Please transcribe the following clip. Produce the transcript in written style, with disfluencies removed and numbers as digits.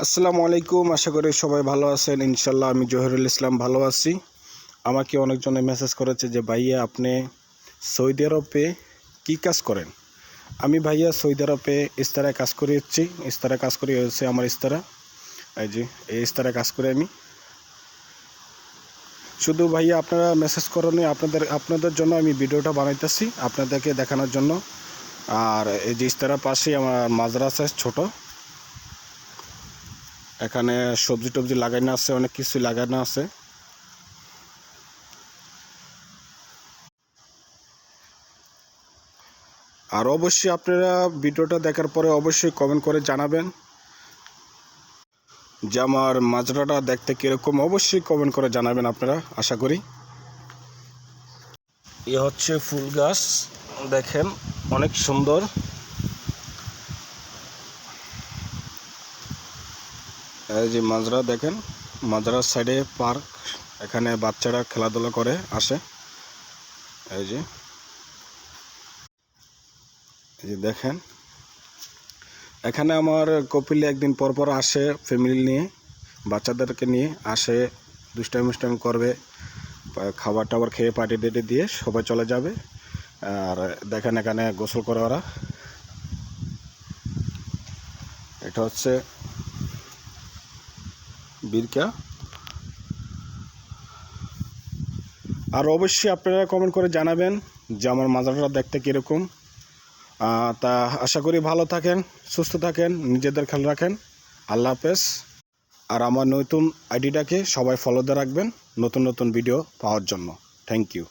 আসসালামু আলাইকুম। আশা করি সবাই ভালো আছেন। ইনশাল্লাহ আমি জহিরুল ইসলাম ভালো আছি। আমাকে অনেকজনে মেসেজ করেছে যে ভাইয়া আপনি সৌদি আরবে কী কাজ করেন। আমি ভাইয়া সৌদি আরবে ইস্তারায় কাজ করে হচ্ছি। ইস্তারায় কাজ করে হচ্ছে আমার ইস্তারা, এই যে এই ইস্তারায় কাজ করে আমি। শুধু ভাইয়া আপনারা মেসেজ করেনি, আপনাদের জন্য আমি ভিডিওটা বানাইতেছি আপনাদেরকে দেখানোর জন্য। আর এই যে ইস্তারার পাশেই আমার মাদ্রাসা ছোট, এখানে সবজি টবজি লাগানো আছে, অনেক কিছু লাগানো আছে। আর অবশ্যই আপনারা ভিডিওটা দেখার পরে অবশ্যই কমেন্ট করে জানাবেন যে আমার মাজরাটা দেখতে কীরকম। অবশ্যই কমেন্ট করে জানাবেন আপনারা, আশা করি। এ হচ্ছে ফুল গাছ, দেখেন অনেক সুন্দর। এই যে মাজরা দেখেন, মাজরার সাইডে পার্ক, এখানে বাচ্চারা খেলাধুলা করে আসে। এই যে দেখেন, এখানে আমার কপিলে একদিন পর পর আসে, ফ্যামিলি নিয়ে বাচ্চাদেরকে নিয়ে আসে, দুষ্টামি করবে, খাবার টাবার খেয়ে পার্টি টাটি দিয়ে সবাই চলে যাবে। আর দেখেন এখানে গোসল করে ওরা। এটা হচ্ছে বিরকা। আর অবশ্যই আপনারা কমেন্ট করে জানাবেন যে আমার মাজারটা দেখতে কীরকম। তা আশা করি ভালো থাকেন, সুস্থ থাকেন, নিজেদের খেয়াল রাখেন। আল্লাহ হাফেজ। আর আমার নতুন আইডিটাকে সবাই ফলো দিয়ে রাখবেন নতুন নতুন ভিডিও পাওয়ার জন্য। Thank you.